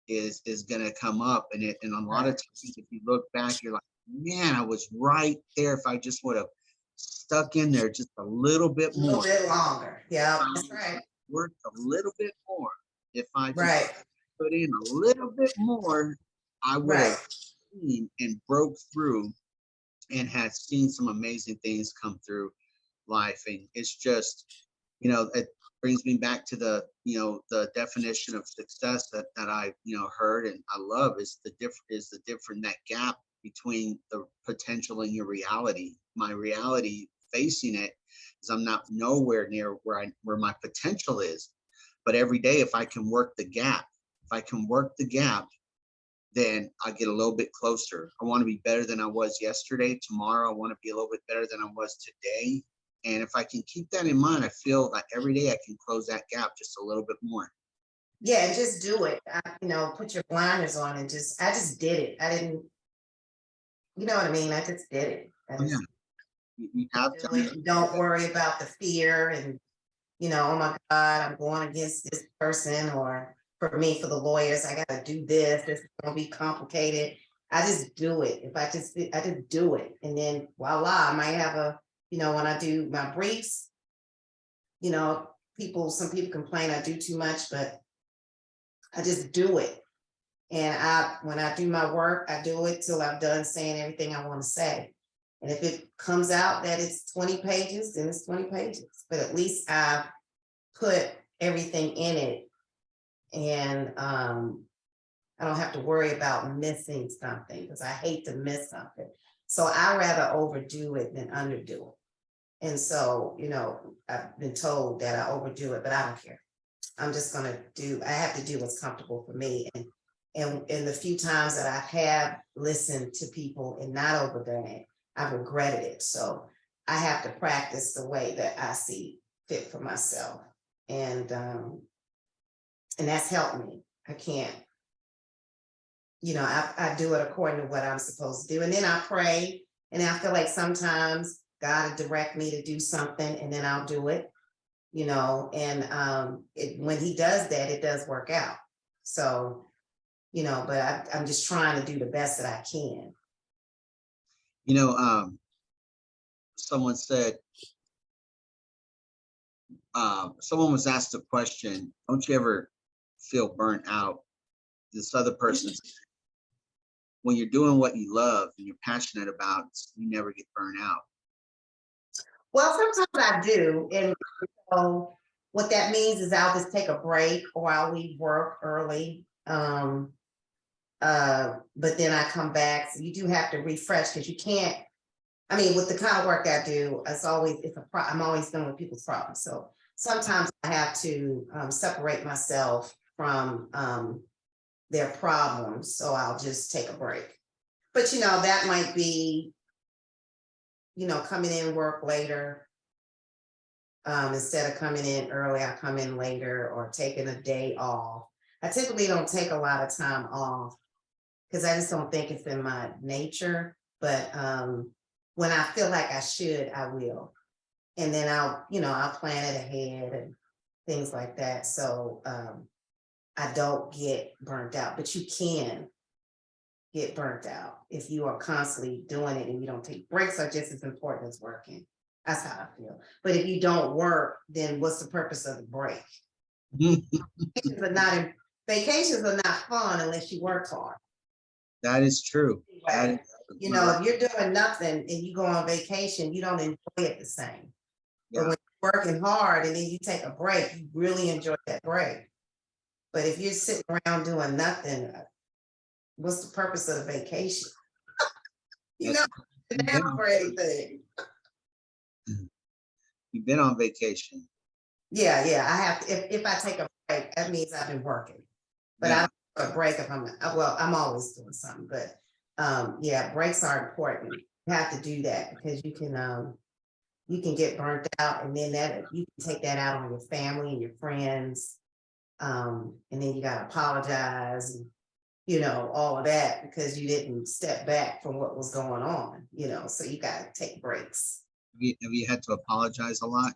is going to come up, and a lot of times, if you look back, you're like, man, I was right there. If I just would have stuck in there just a little bit more, a little bit longer. Yeah, that's right. Worked a little bit more. If I just put in a little bit more, I would have seen and broke through and had seen some amazing things come through life. And it's just, it brings me back to the definition of success that I heard and I love is the different that gap between the potential and your reality. My reality facing it is I'm not nowhere near where my potential is. But every day, if I can work the gap, then I get a little bit closer. I want to be better than I was yesterday. Tomorrow, I want to be a little bit better than I was today. And if I can keep that in mind, I feel like every day I can close that gap just a little bit more. Yeah, and just do it. Put your blinders on and I just did it. I didn't, you know what I mean? I just did it. You have to. Don't worry about the fear and, oh my God, I'm going against this person, or for me, for the lawyers, I got to do this. This is going to be complicated. I just do it. I just do it. And then voila, I might have when I do my briefs, some people complain I do too much, but I just do it. And when I do my work, I do it till I've done saying everything I want to say. And if it comes out that it's 20 pages, then it's 20 pages. But at least I put everything in it. And I don't have to worry about missing something because I hate to miss something. So I rather overdo it than underdo it. And so, I've been told that I overdo it, but I don't care. I'm just gonna I have to do what's comfortable for me. And in the few times that I have listened to people and not overdone it, I've regretted it. So I have to practice the way that I see fit for myself. And that's helped me. I can't, I do it according to what I'm supposed to do. And then I pray, and I feel like sometimes God will direct me to do something and then I'll do it, and when he does that, it does work out. So, but I'm just trying to do the best that I can. Someone said, someone was asked a question, don't you ever feel burnt out? This other person, when you're doing what you love and you're passionate about, you never get burnt out. Well, sometimes I do. And so what that means is I'll just take a break or I'll leave work early. But then I come back. So you do have to refresh because you can't, with the kind of work I do, I'm always dealing with people's problems. So sometimes I have to separate myself from their problems. So I'll just take a break. But that might be, coming in work later. Instead of coming in early, I come in later, or taking a day off. I typically don't take a lot of time off because I just don't think it's in my nature. But when I feel like I should, I will. And then I'll plan it ahead and things like that. So I don't get burnt out, but you can get burnt out if you are constantly doing it and you don't take breaks. Are just as important as working. That's how I feel. But if you don't work, then what's the purpose of the break? Vacations are not fun unless you work hard. That is true. Right. If you're doing nothing and you go on vacation, you don't enjoy it the same. Yeah. But when you're working hard and then you take a break, you really enjoy that break. But if you're sitting around doing nothing, what's the purpose of the vacation? Never for anything. You've been on vacation. Yeah. I have to, if I take a break, that means I've been working. But I don't take a break if I'm always doing something. But breaks are important. You have to do that because you can get burnt out, and then that you can take that out on your family and your friends. And then you gotta apologize and all of that because you didn't step back from what was going on, so you gotta take breaks. Have you had to apologize a lot?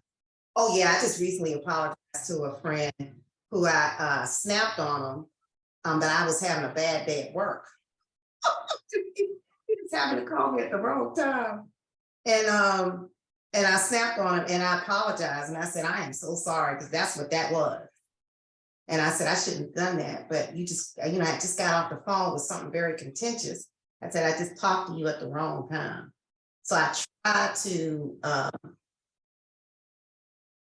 Oh yeah, I just recently apologized to a friend who I snapped on him, but I was having a bad day at work. He was having to call me at the wrong time. And I snapped on him and I apologized and I said, I am so sorry, because that's what that was. And I said, I shouldn't have done that, but you just, I just got off the phone with something very contentious. I said, I just talked to you at the wrong time. So I try to, I'm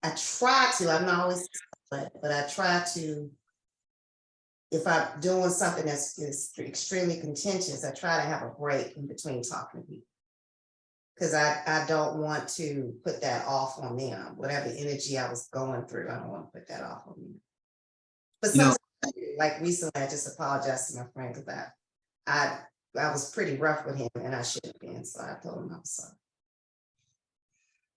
not always, but I try to, if I'm doing something that's extremely contentious, I try to have a break in between talking to people. Because I don't want to put that off on them. Whatever energy I was going through, I don't want to put that off on them. But sometimes, like recently, I just apologized to my friend because I was pretty rough with him and I shouldn't have been. So I told him I was sorry.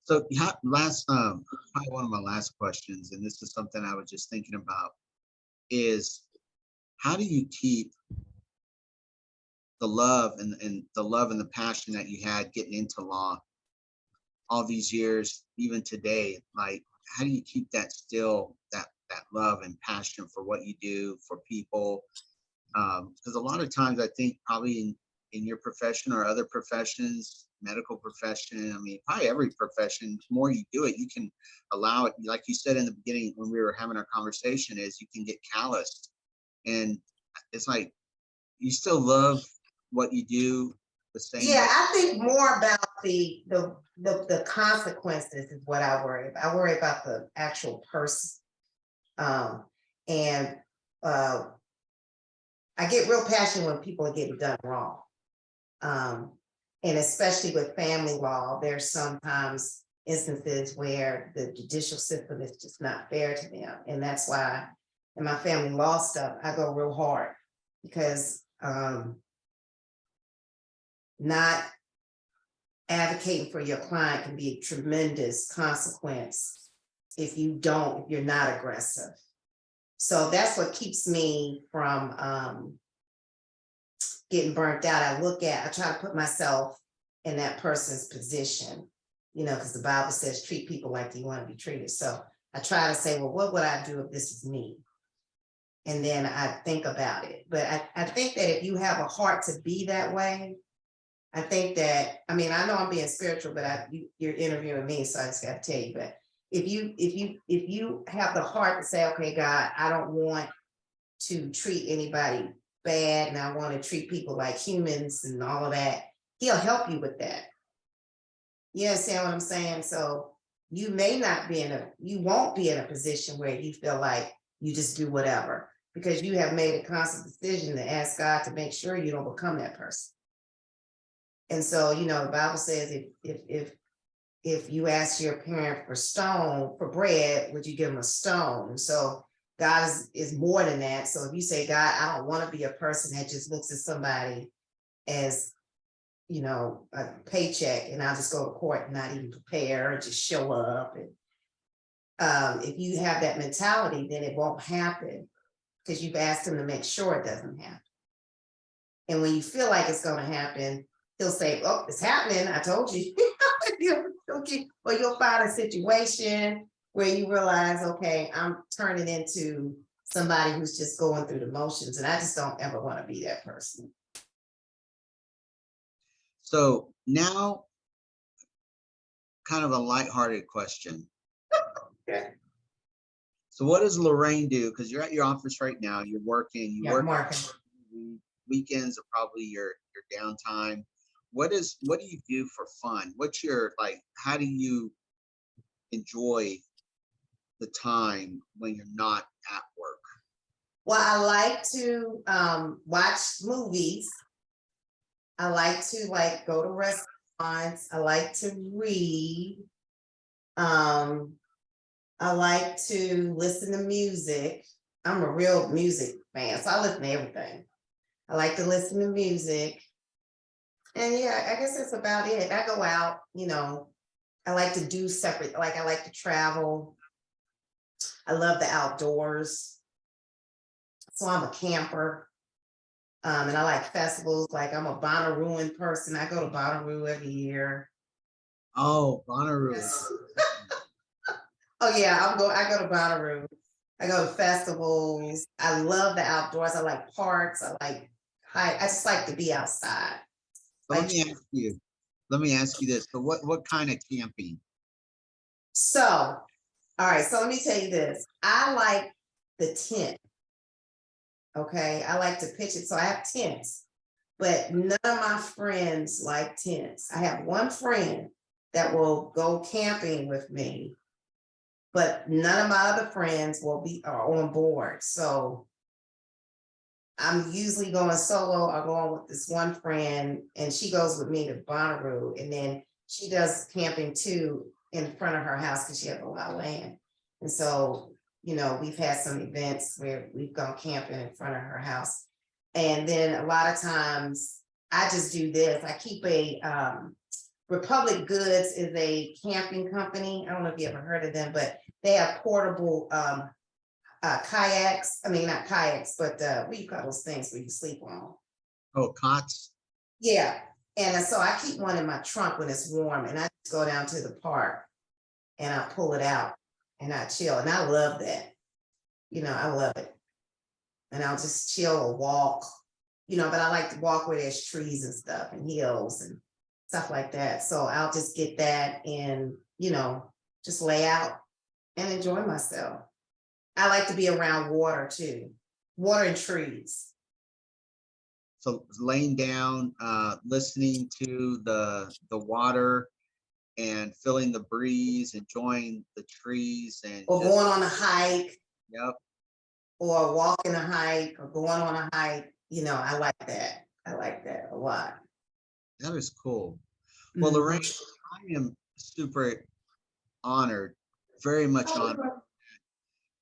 So probably one of my last questions, and this is something I was just thinking about, is how do you keep the love and the passion that you had getting into law all these years, even today? Like, how do you keep that still, that love and passion for what you do for people? Because a lot of times I think probably in your profession or other professions, medical profession, probably every profession, the more you do it, you can allow it, like you said in the beginning when we were having our conversation, is you can get calloused. And it's like, you still love what you do the same way? I think more about the consequences is what I worry about. I worry about the actual person. And I get real passionate when people are getting done wrong. And especially with family law, there's sometimes instances where the judicial system is just not fair to them. And that's why in my family law stuff, I go real hard because not advocating for your client can be a tremendous consequence if you're not aggressive. So that's what keeps me from getting burnt out. I try to put myself in that person's position, because the Bible says treat people like you want to be treated. So I try to say, well, what would I do if this is me? And then I think about it. But I think that if you have a heart to be that way, I think that, I know I'm being spiritual, but you're interviewing me, so I just got to tell you, but if you have the heart to say, okay, God, I don't want to treat anybody bad, and I want to treat people like humans and all of that, he'll help you with that. You understand what I'm saying? So you won't be in a position where you feel like you just do whatever, because you have made a conscious decision to ask God to make sure you don't become that person. And so, the Bible says if you ask your parent for bread, would you give them a stone? So God is more than that. So if you say, God, I don't want to be a person that just looks at somebody as, a paycheck, and I'll just go to court and not even prepare and just show up. And if you have that mentality, then it won't happen, because you've asked him to make sure it doesn't happen. And when you feel like it's going to happen, he'll say, oh, it's happening. I told you. Or you'll find a situation where you realize, okay, I'm turning into somebody who's just going through the motions. And I just don't ever want to be that person. So now, kind of a lighthearted question. Okay. So what does Lorraine do? Because you're at your office right now, you're working, weekends are probably your downtime. What do you do for fun? What's your, how do you enjoy the time when you're not at work? Well, I like to watch movies. I like to go to restaurants. I like to read. I like to listen to music. I'm a real music fan, so I listen to everything. I like to listen to music. And yeah, I guess that's about it. I go out, I like to do separate, I like to travel. I love the outdoors. So I'm a camper. And I like festivals. I'm a Bonnaroo person. I go to Bonnaroo every year. Oh, Bonnaroo. Yes. Oh yeah, I go to Bonnaroo. I go to festivals. I love the outdoors. I like parks. I just like to be outside. Let me ask you this. So what kind of camping? So, all right. So let me tell you this. I like the tent. Okay. I like to pitch it. So I have tents, but none of my friends like tents. I have one friend that will go camping with me, but none of my other friends are on board. So I'm usually going solo or going with this one friend, and she goes with me to Bonnaroo, and then she does camping too in front of her house because she has a lot of land. And so, we've had some events where we've gone camping in front of her house. And then a lot of times I just do this. I keep Republic Goods is a camping company. I don't know if you ever heard of them, but they have portable kayaks. I mean, not kayaks, but what do you call those things where you sleep on? Oh, cots. Yeah. And so I keep one in my trunk when it's warm, and I just go down to the park and I pull it out and I chill. And I love that. I love it. And I'll just chill or walk, but I like to walk where there's trees and stuff and hills and stuff like that. So I'll just get that and, just lay out and enjoy myself. I like to be around water too, water and trees. So laying down, listening to the water and feeling the breeze, enjoying the trees, and or going on a hike. Yep. Or walking a hike or going on a hike. I like that. I like that a lot. That is cool. Well, Lorraine, I am super honored, very much honored Mhm.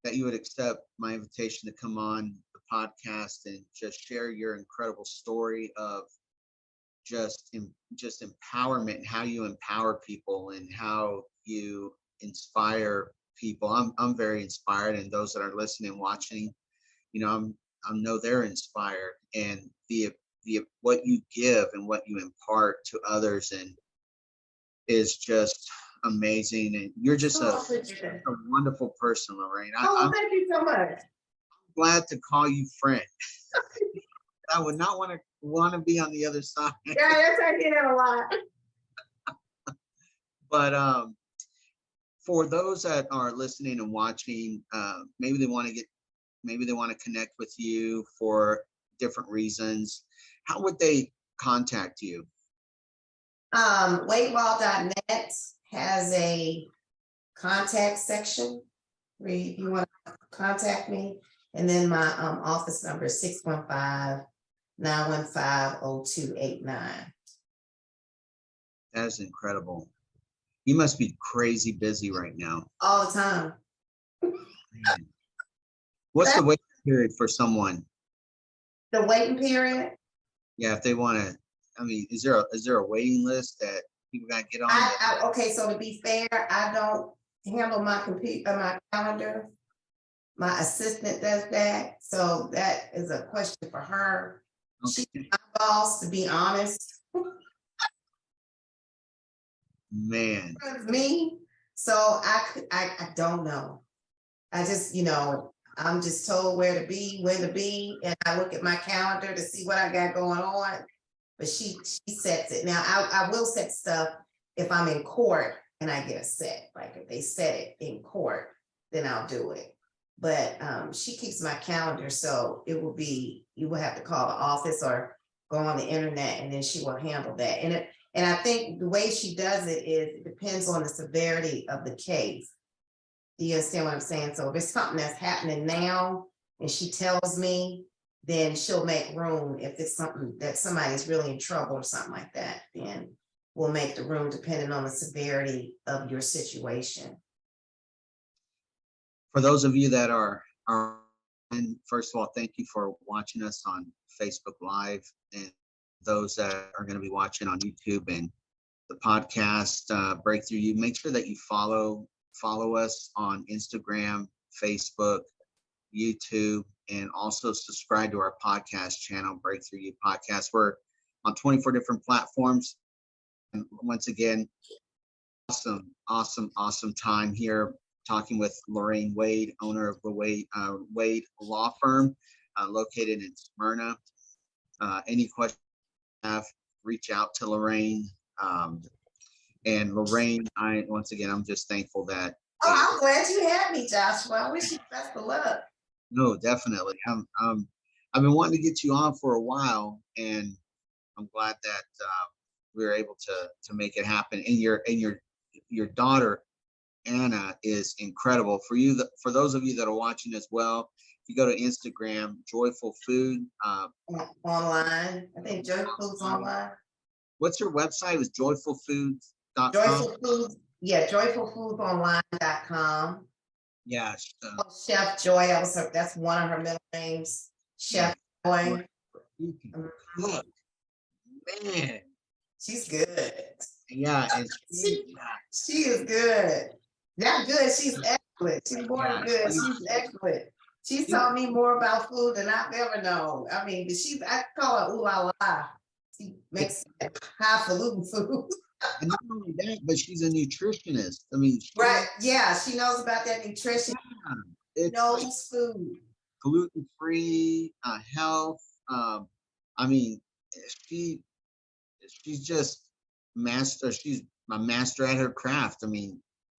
that you would accept my invitation to come on the podcast and just share your incredible story of just empowerment and how you empower people and how you inspire people. I'm very inspired, and those that are listening, watching, I know they're inspired, and the what you give and what you impart to others and is just amazing. And you're just Oh, I appreciate that. a wonderful person, Lorraine. Oh, I'm thank you so much. glad to call you friend. I would not want to be on the other side. Yeah, yes, I hear that a lot. But for those that are listening and watching, maybe they want to connect with you for different reasons. How would they contact you? Weightwall.net has a contact section where you want to contact me. And then my office number is 615-915-0289. That is incredible. You must be crazy busy right now. All the time. Man. What's the waiting period for someone? The waiting period? Yeah, if they want to, is there a waiting list that people got to get on? Okay, so to be fair, I don't handle my computer, my calendar. My assistant does that, so that is a question for her. Okay. She's my boss, to be honest. Man. It's me, so I don't know. I just, I'm just told where to be, when to be, and I look at my calendar to see what I got going on. But she sets it. Now I will set stuff if I'm in court and I get a set. Like if they set it in court, then I'll do it. But she keeps my calendar, so you will have to call the office or go on the internet, and then she will handle that. And I think the way she does it is it depends on the severity of the case. Do you understand what I'm saying? So if it's something that's happening now and she tells me, then she'll make room. If it's something that somebody's really in trouble or something like that, then we'll make the room depending on the severity of your situation. For those of you that are, and first of all, thank you for watching us on Facebook Live, and those that are going to be watching on YouTube and the podcast, Break Thru U. Make sure that you follow us on Instagram, Facebook, YouTube, and also subscribe to our podcast channel, Break Thru U Podcast. We're on 24 different platforms. And once again, awesome time here talking with Lorraine Wade, owner of the Wade Law Firm, located in Smyrna. Any questions you have, reach out to Lorraine. And Lorraine, I'm just thankful that. Oh, I'm glad you had me, Joshua. I wish you best of luck. No, definitely. I've been wanting to get you on for a while, and I'm glad that we were able to make it happen. And your daughter Anna is incredible. For those of you that are watching as well, if you go to Instagram, Joyful Food. Online. I think Joyful Foods online. What's her website? It was joyfulfoods.com. Joyful Foods. Yeah, joyfulfoodsonline.com. Yeah. Chef Joy, that's one of her middle names. Chef Joy. Man. She's good. Yeah, and she is good. Not good, she's excellent. She's more than good. She's excellent. She's taught me more about food than I've ever known. I mean, I call her ooh la la. She makes highfalutin food. And not only that, but she's a nutritionist. Right? Yeah, she knows about that nutrition. Yeah, knows like food, gluten-free, health. She's just master. She's a master at her craft.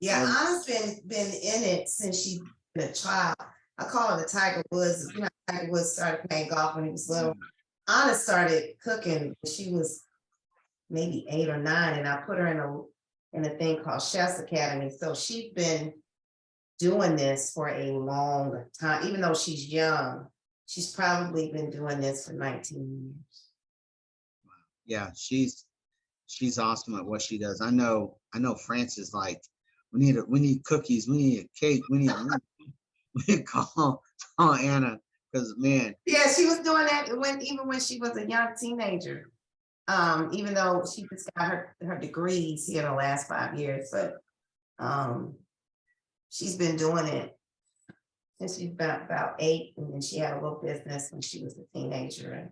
Yeah, Anna's been in it since she's been a child. I call her the Tiger Woods. Tiger Woods started playing golf when he was little. Anna started cooking when she was maybe 8 or 9, and I put her in a thing called Chef's Academy. So she's been doing this for a long time, even though she's young. She's probably been doing this for 19 years. Yeah, she's awesome at what she does. I know Francis, like, we need cookies, we need a cake, we need to call Anna, because man. Yeah, she was doing that even when she was a young teenager. Even though she just got her degrees here in the last 5 years, but she's been doing it since she's been about 8, and then she had a little business when she was a teenager, and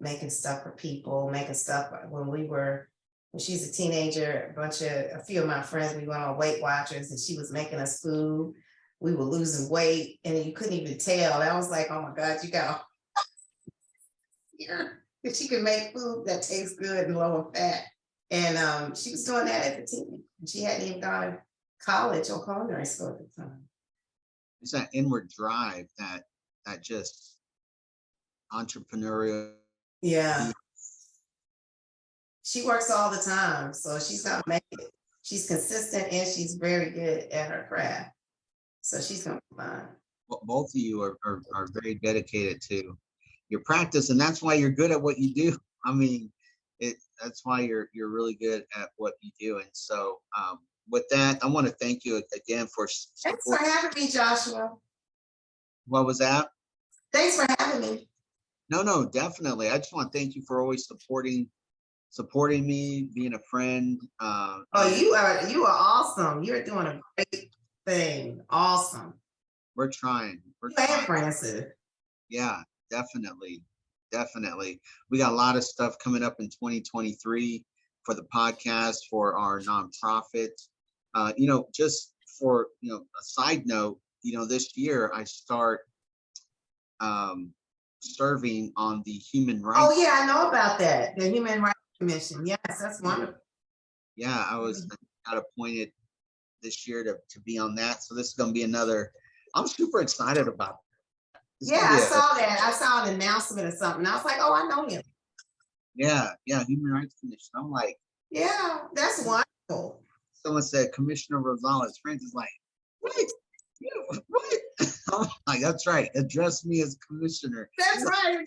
making stuff for people, making stuff when she's a teenager, a few of my friends, we went on Weight Watchers and she was making us food. We were losing weight and you couldn't even tell. I was like, oh my God, you got here. If she could make food that tastes good and low in fat. And she was doing that at the teen. She hadn't even gone to college or culinary school at the time. It's that inward drive, that just entrepreneurial. Yeah. She works all the time, so she's gonna make it. She's consistent and she's very good at her craft. So she's gonna be fine. Well, both of you are very dedicated to your practice, and that's why you're good at what you do. I mean, that's why you're really good at what you do. And so with that, I want to thank you again for Thanks for having me, Joshua. What was that? Thanks for having me. No, definitely. I just want to thank you for always supporting me, being a friend. You are awesome. You're doing a great thing. Awesome. We're trying. And Francis. Yeah, definitely. We got a lot of stuff coming up in 2023 for the podcast, for our nonprofit. Just for a side note, this year I start serving on the Human Rights. Oh yeah, I know about that. The Human Rights Commission. Yes, that's wonderful. Yeah, I got appointed this year to be on that. So this is going to be another. I'm super excited about it. I saw that. I saw an announcement or something. I was like, oh, I know him. Yeah, Human Rights Commission. I'm like, yeah, that's wonderful. Someone said Commissioner Rosales. Francis is like, what? What? I'm like, that's right. Address me as commissioner. That's right.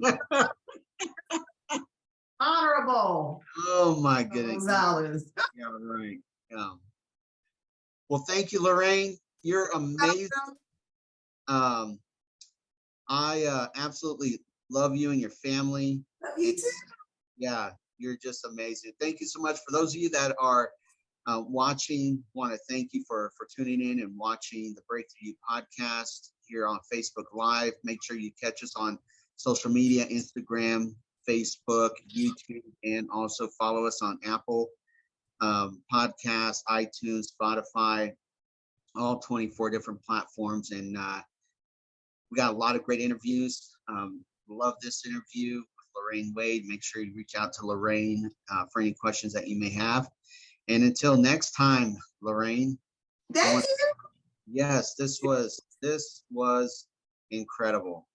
That's right. Honorable. Oh my goodness. Rosales. Yeah, right. Yeah. Well, thank you, Lorraine. You're amazing. I absolutely love you and your family. Love you too. Yeah, you're just amazing. Thank you so much. For those of you that are watching, want to thank you for tuning in and watching the Break Thru podcast here on Facebook Live. Make sure you catch us on social media, Instagram, Facebook, YouTube, and also follow us on Apple Podcasts, iTunes, Spotify, all 24 different platforms. And we got a lot of great interviews. Love this interview with Lorraine Wade. Make sure you reach out to Lorraine for any questions that you may have. And until next time, Lorraine. Thank you. Yes, this was incredible.